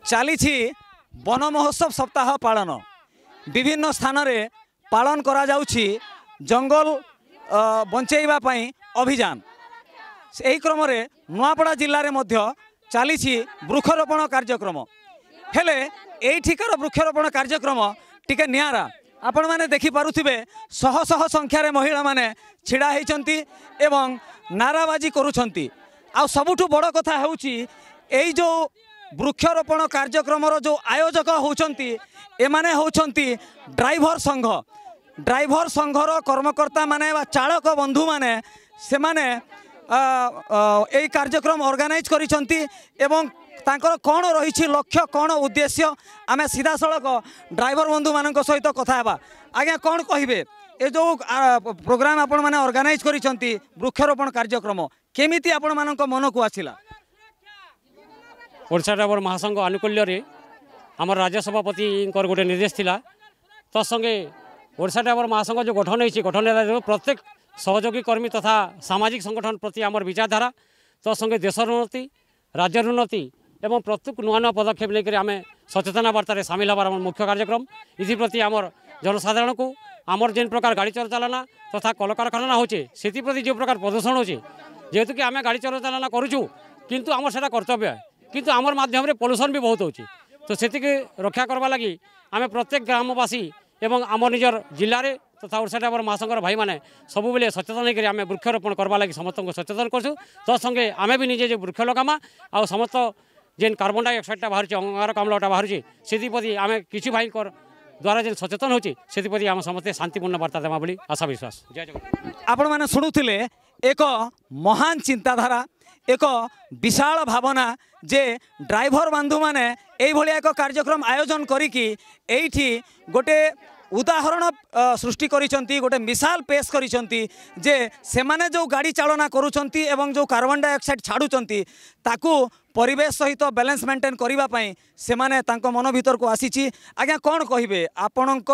चली वन महोत्सव सप्ताह पालन विभिन्न स्थान रे पालन करा जाउछि जंगल बंचेइबा पई अभियान। एही क्रम रे नुआपड़ा जिल्ला रे मध्य चली वृक्षरोपण कार्यक्रम हेले एठिकार वृक्षरोपण कार्यक्रम टिके नियारा आपण माने देखि पारुथिबे शह शह संख्यार महिला माने छिड़ा होइछंती एवं नाराबाजी करूछंती। आ सबुठु बड़ कथा होउछि एई जो वृक्षरोपण कार्यक्रम जो आयोजक होउछंती एमाने होउछंती ड्राइवर संघर कर्मकर्ता माने बा चालक बंधु माने से माने एई कार्यक्रम ऑर्गेनाइज करिछंती एवं तांकर कौन रही लक्ष्य कौन उद्देश्य आमे सीधा सड़क ड्राइवर बंधु मान सहित कथा हेबा। आज्ञा कौन कहिबे ए जो प्रोग्राम आपण माने ऑर्गेनाइज करिछंती वृक्षरोपण कार्यक्रम केमिति आपण मानक मन को आसिला? ओडिशा ड्राइवर महासंघ आनुकूल्य रे हमर राज्य सभापति गोटे निर्देश थिला तत्संगे ओडिशा ड्राइवर महासंघ जो गठन होइछि गठन प्रत्येक सहयोगी कर्मी तथा सामाजिक संगठन प्रति आमर विचारधारा तत्संगे देशर उन्नति राज्यर उन्नति एवं प्रत्येक नुआ नुआ पदक्षेप लेकर आम सचेतना वार्तार सामिल हबार मुख्य कार्यक्रम इप्रति आमर जनसाधारण को आमर जेन प्रकार गाड़ी चलचालना तथा कलकारखाना होचे से जो प्रकार प्रदूषण होचे जेहेतु कि आम गाड़ी चलचालना करूँ किंतु आमर सेटा कर्तव्य है किंतु आमर माध्यम पॉल्यूशन भी बहुत होची तो से रक्षा करवा लगी आम प्रत्येक ग्रामवासी एवं आमर निजर जिले में तथा ओडिशा ड्राइवर महासंघर भाई मैंने सब बेले सचेतन होकर आम वृक्षरोपण करवा लगी समस्त को सचेतन करछू तत्संगे आम भी निजे वृक्ष लगामा आ समस्त जेन कार्बन डाइऑक्साइड बाहर अंगारकाम्लटा बाहर से आम किसी भाई द्वारा जेन सचेतन होची से आम समस्ते शांतिपूर्ण वार्ता देमा बोली आशा विश्वास। जय जगन्नाथ। आपण माने शुणुथिले एक महान चिंताधारा एक विशाल भावना जे ड्राइवर बंधु माने एई भलिया एक कार्यक्रम आयोजन करिकी एइठी गोटे उदाहरण सृष्टि करिसंती गोटे मिसाल पेश करिसंती जे सेमाने जो गाड़ी चालना करूचंती एवं जो कार्बन डाइऑक्साइड छाड़ुचंती ताकू परिवेश सहित बैलेंस मेंटेन करिबा पई सेमाने तांको मन भीतर को आसीची। आज्ञा कौन कहिबे आपणक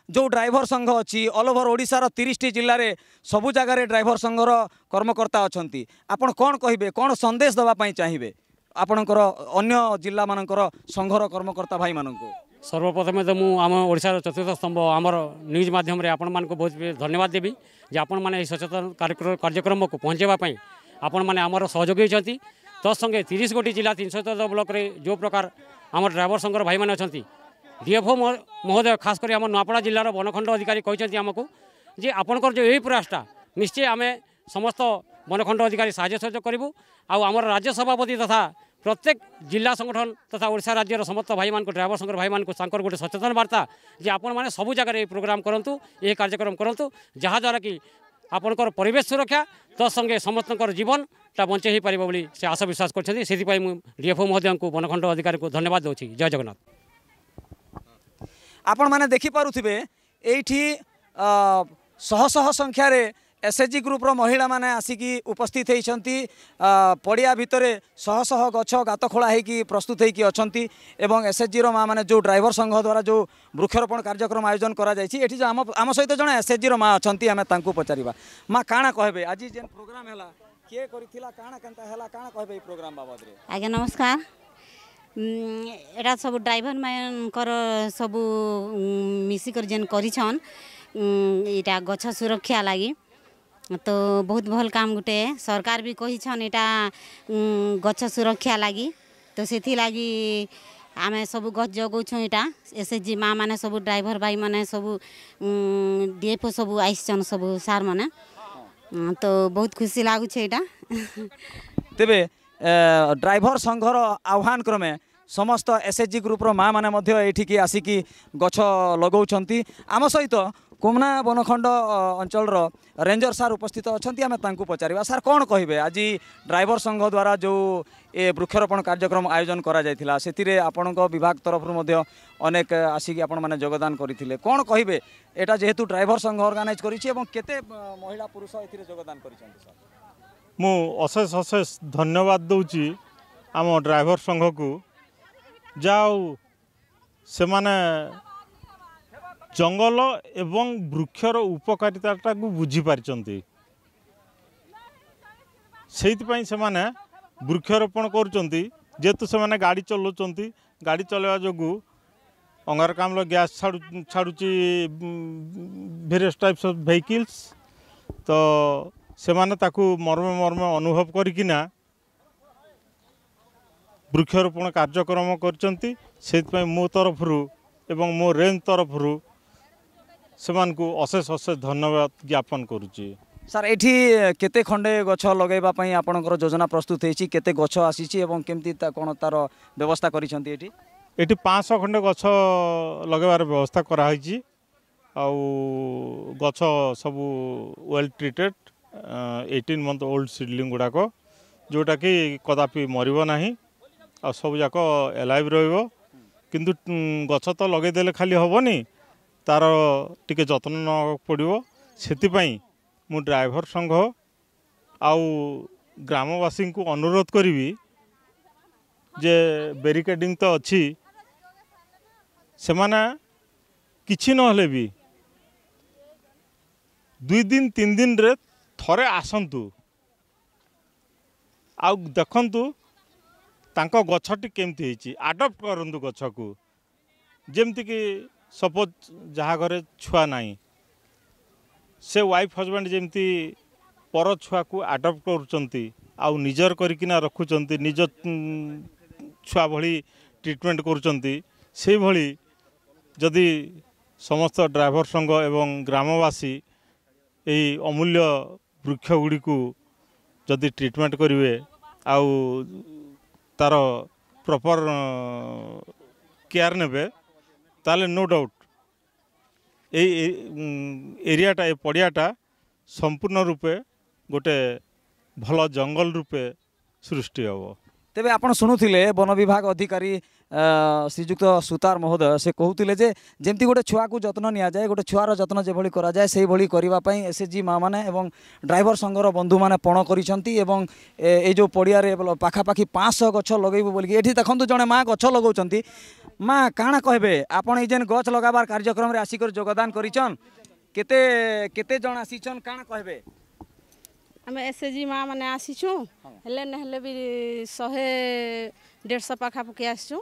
जो ड्राइवर संघ अछि ऑल ओवर ओडिसा 30 जिल्ला रे सबु जगह रे ड्राइवर संघर कर्मकर्ता अछंती आपण कौन कहिबे कौन संदेश दवा पई चाहिबे आपणकर अन्य जिल्ला मानकर संघर कर्मकर्ता भाई माननको? सर्वप्रथम तो मुझे आम ओडिशार चतुर्थ स्तंभ आमर न्यूज माध्यम आपण मान को बहुत धन्यवाद देवी जे आपण मैंने सचेतन कार्यक्रम को पहुँचेवाई आपण मैंने आमर सहयोगी होती तत्संगे 30 गोटी जिला 314 ब्लॉक रे जो प्रकार आम ड्राइवर संघर भाई मैंने अच्छा डीएफओ महोदय खास कर आम नुआपड़ा जिलार वनखंड अधिकारी कहते आमको जे आपणकर जो यही प्रयासटा निश्चय आम समस्त वनखंड अधिकारी साहाय्य सहयोग करूँ आमर राज्य सभापति तथा प्रत्येक जिला संगठन तथा ओडिशा राज्यर समस्त भाई मान ड्राइवर संघर भाई मान गोटे सचेतन वार्ता जे आपण मैंने सबू जगह प्रोग्राम करूँ ये कार्यक्रम करूँ जहाँद्वारा कि आपणकर परिवेश सुरक्षा तत्संगे समस्त जीवन टा बंचे हो पार बोली से आशा विश्वास कर डीएफओ महोदय को वनखंड अधिकारी को धन्यवाद दूसरी। जय जगन्नाथ। आपण मैंने देखिपे ये शह शह संख्यार एसएचजी ग्रुप रो महिला माने आसिकी उपस्थित होती पड़िया भितर शह शह गछ गात खोला होगी प्रस्तुत होगी अच्छी एवं एसएचजी रो माँ मैंने जो ड्राइवर संघ द्वारा जो वृक्षरोपण कार्यक्रम आयोजन करा जो आम सहित जड़े एसएचजी रो माँ अच्छा आम पचारा माँ काଣା कहबे आज जेन प्रोग्राम है किए करिथिला काଣା केनता हैला काଣା कहबे प्रोग्राम बाबद रे? आज्ञा नमस्कार। एटा सब ड्राइवर मानकर सब मिसिकर जेन करिछन इटा गछ सुरक्षा लगी तो बहुत भल काम गुटे सरकार भी कहिछन एटा गछ सुरक्षा लगी तो सेथि लगी आमे सब गछ जगौछुं एटा एसएचजी माँ माने सब ड्राइवर भाई माने सब डीएफओ सब आइछन सब सार माने तो बहुत खुशी लागुछे एटा। तेबे ड्राइवर संघर आह्वान क्रमे समस्त एसएचजी ग्रुप रो माँ माने मध्य एठिकी आसिकी गछ लगौछंती आम सहित कोमना वनखंड अंचल रेंजर सार उपस्थित अच्छा आम पचारा सार कौन कहे आज ड्राइवर संघ द्वारा जो ए वृक्षरोपण कार्यक्रम आयोजन करा जायथिला सेतिरे आपणक विभाग तरफ अनेक आसिक आपण माने योगदान करथिले कौन कहे एटा जेहेतु ड्राइवर संघ ऑर्गेनाइज करिछि एवं केते महिला पुरुष एथिरे योगदान करिछन्ति सर? मु अशेष अशेष धन्यवाद दउची आम ड्राइवर संघ को जाओ से माने जंगल एवं वृक्षर उपकारिता को बुझी पारिचंती से माने वृक्षरोपण करुचंती जेतु से माने गाड़ी चलाउचंती गाड़ी चलवा जोगु अंगारकाम्ल गैस छाड़ुची वेरियस टाइप्स ऑफ व्हीकल्स तो से माने ताकू मर्मे मर्मे अनुभव करिकिना वृक्षरोपण कार्यक्रम करचंती से मो तरफरु एवं मो रेंज तरफरु सेमानकु अशेष अशेष धन्यवाद ज्ञापन करुची। सर एठी केते खंडे गछ लगेबा पई आपनकर योजना प्रस्तुत हेची केते गछ आसीची एवं केमती कोन तार व्यवस्था करिसंती एठी? एठी 500 खंडे गछ लगेबार व्यवस्था करा होईची आउ गछ सब well treated 18 month old seedling गुड़ाक जोटा कि कदापि मरिबो नाही आ सब जाक एलाइव रहिबो किंतु गछ तो लगेदेले खाली हबनी तार टिके जत्न न पड़िबो सेति पई मु ड्राइवर संघ आउ ग्रामवासी को अनुरोध करी जे बेरिकेडिंग तो अच्छी से माने किछि नहले भी 2 दिन 3 दिन रे थरे आसंतु आउ देखंतु तांको गछटी केमती हेची अडॉप्ट करंतु गछ को जेमती कि सपोज जहाँ घरे छुआ नहीं से वाइफ हजबैंड जेमती पर छुआ को अडॉप्ट करुचंती आउ निजर करिकिना रखुचंती निज छुआ भली ट्रीटमेंट करुचंती से भली जदि समस्त ड्राइवर संघ एवं ग्रामवासी यही अमूल्य वृक्ष गुड़ी को जदि ट्रीटमेंट करिवे आउ तार प्रॉपर केयर नेबे ताले नो डाउट एरियाटा ए पड़ियाटा संपूर्ण रूपे गोटे भल जंगल रूपे सृष्टि हम। तेबे आपण शुणुथिले वन विभाग अधिकारी श्रीजुक्त सुतार महोदय से कहते जे जमती गोटे छुआ को जत्न नि जाए गोटे छुआर जत्न जो करा जाए से भली करबा पई एसएचजी माँ माने एवं ड्राइवर संघर बंधु माने पण करिसंती एवं ए जो पड़िया रे पाखापाखि 500 गछ लगेबो बोली एठी देखंतु जने माँ गछ लगौचंती माँ काଣା कहबे आपण ए जेन गछ लगाबार कार्यक्रम रे आसी कर योगदान करिचन केते केते जण आसीचन काଣା कहबे? आम एसएचजी माँ मैंने आसीचु हेले नहेले भी 100-150 पाखापाखि आसचु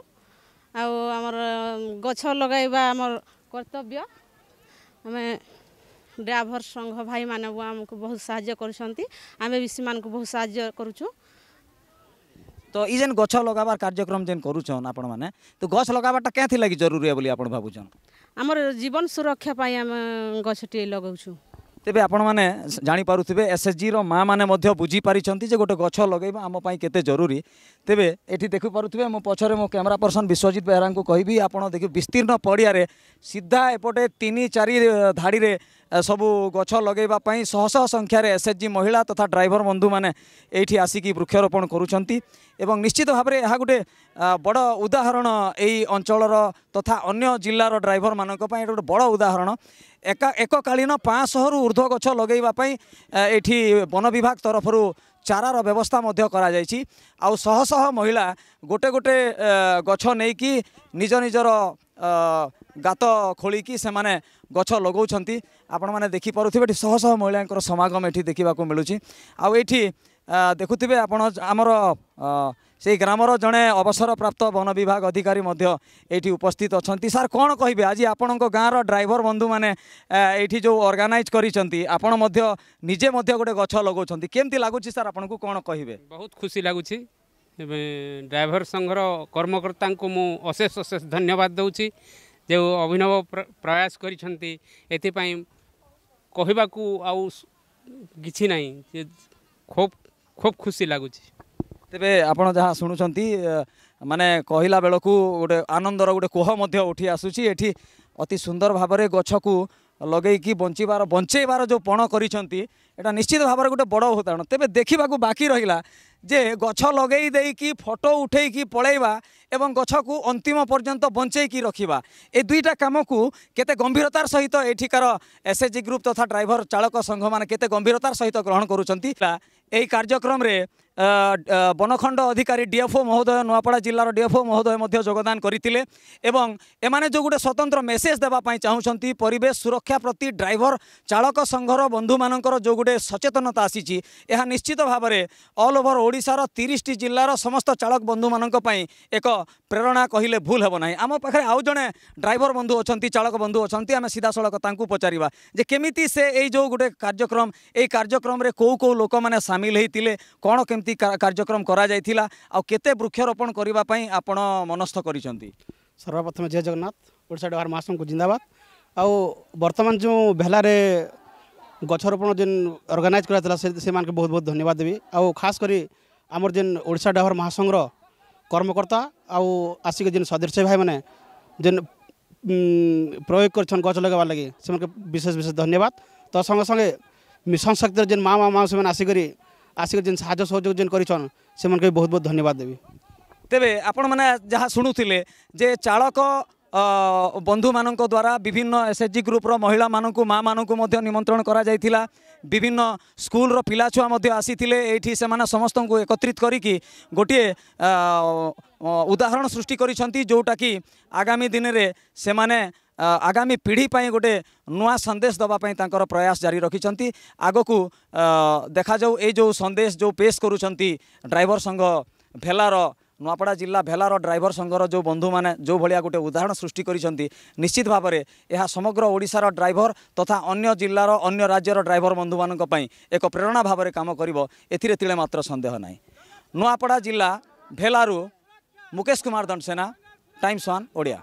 आमर गछ लगाइबा आमर कर्तव्य आम ड्राइवर संघ भाई माने आमको बहुत साहाय्य करुछंती आमे भी सीमान को बहुत साहाय्य करुछु। तो ई जेन गछ लगाबार कार्यक्रम जेन करुछन आपण माने तो गछ लगाबाटा केथि लागि जरूरी है बोली आपण भाबुछन? आमर जीवन सुरक्षा पाई आम गछटी लगाउछु। तेबे आपण माने जानी पारुथिबे एसएचजी रो माँ माने मध्य बुझी पारिछंती जे गोटे गछ लगेबा आम पई केते जरूरी। तेबे एठी देखि पारुथिबे मो पछरे मो कैमरा पर्सन विश्वजीत बेहरा को कहबी आपण देखि विस्तीर्ण पड़िया रे सीधा एपटे 3-4 धाड़ी रे सबू गछ लगेबा पई शह शह संख्यार एसएचजी महिला तथा ड्राइवर बंधु माने एठी आसिकी वृक्षरोपण करुछंती एवं निश्चित भाव में यह गोटे बड़ उदाहरण यही अंचलर तथा अन्य जिल्लार ड्राइवर मानक पई गोटे बड़ उदाहरण एककालीन 500 रु ऊर्ध्व गछ लगेबापी एठी वन विभाग तरफर चारार व्यवस्था मध्य करा जायछि। आउ शह शह महिला गोटे गोटे गछ नेकी निज निजर गात खोलिकी से माने गछ लगौछंती आपण माने देखि पारुथिबे शह शह महिलांकर समागम एठी देखिबा को मिलुछि। आउ एठी देखुथिबे आपण आमर से ग्रामर जड़े अवसर प्राप्त वन विभाग अधिकारी मध्य एठी उपस्थित अछंती। सर कौन कहिबे आज आपणक गाँव ड्राइवर बंधु माने एठी जो ऑर्गेनाइज करिसंती आपण मध्य निजे मध्य गोटे गछ लगौछंती केमती लागुछि सर आपणकू कौन कहिबे? बहुत खुशी लागुछि ड्राइवर संघर कर्मकर्ता को मु अशेष अशेष धन्यवाद दउछि जो अभिनव प्रयास करिसंती एथिपई कहबाकू आउ किछि नाही खूब खूब खुशी लगुच। तेबे आपण जहाँ शुणुंट माने कहला बेलू गोटे आनंदर गोटे कोह मध्य उठी आसूची एठी अति सुंदर भाव में गछ को लगेकी बंचेबार जो पण करिसंती एटा निश्चित भाव में गोटे बड़ उदाहरण। तेबे देखा बाकी रहिला जे गछ लगेई देकी फोटो उठेकी पलैबा एवं गछ को अंतिम पर्यंत बंचेकी रखिबा ए दुईटा काम को केते गंभीरतार सहित एठिकार एसएचजी ग्रुप तथा ड्राइवर चालक संघ माने केते गंभीरतार सहित ग्रहण करुचंती। एही कार्यक्रम रे बनखंड अधिकारी डीएफओ महोदय नुआपड़ा जिलार डीएफओ महोदय मध्य योगदान करथिले एवं एमाने जो गोटे स्वतंत्र मेसेज देबा पई चाहुछंती परिवेश सुरक्षा प्रति ड्राइवर चालक संघर बंधु मानकर जो गोटे सचेतनता आसीची यह निश्चित भाव में ऑल ओवर ओडिशार 30 टी जिल्लार समस्त चालक बंधु मानक पई एक प्रेरणा कहिले भूल हेबो नाही। आम पाखरे आउ जणे ड्राइवर बंधु अछंती चालक बंधु अछंती आमे सीधा सड़क तांकू पचारिबा जे केमिति से एई जो गोटे कार्यक्रम रे को लोक माने शामिल हेतिले कोन केमती कार्यक्रम करा जायथिला आ केते वृक्षरोपण करिबा पई आपण मनस्थ करिसंती। सर्वप्रथम जय जगन्नाथ ओडिशा डहार महासंघ को जिंदाबाद। आ वर्तमान जो भेलारे गछरोपण जेन ऑर्गेनाइज करा से मान के बहुत बहुत धन्यवाद देवी। आ खास करी आमर जेन ओडिशा डहार महासंघ कर्मकर्ता आसिक जेन सदस्य भाई मैंने जेन प्रयोग कर गच लगेबार लगे से विशेष विशेष धन्यवाद। तो संगे संगे मिशन शक्ति जेन माँ माँ से आसिक जेन साहाय्य सहयोग जेन करिछन से बहुत बहुत धन्यवाद देवी। तेबे आपण माने जहाँ शुणुथिले जे चालक बंधु मानक द्वारा विभिन्न एसएचजी ग्रुपर महिला मानक माँ मानक निमंत्रण करा जायथिला। विभिन्न स्कूल पिला छुआ आसीथिले एठी सेमाना समस्त को एकत्रित करिकी गोटे उदाहरण सृष्टि करिसंती जोटा कि आगामी दिन रे सेमाने आगामी पीढ़ी पाई गोटे नुआ संदेश दबा पाई तांकर प्रयास जारी रखिछंती। आगकू देखा जाऊ ए जो संदेश जो पेश करूछंती ड्राइवर संघ भेलार नुआपड़ा जिला भेलार ड्राइवर संघर जो बंधु माने जो भलिया गोटे उदाहरण सृष्टि करिसंती निश्चित भाव में यह समग्र ओडिशार ड्राइवर तथा अन्य जिलार अन्य राज्यर ड्राइवर बंधु मानक पई एक प्रेरणा भाव में काम करिवो एथिरे तिले मात्र संदेह नाही। नुआपड़ा जिला भेलारू मुकेश कुमार दंडसेना, टाइम्स 1 ओडिया।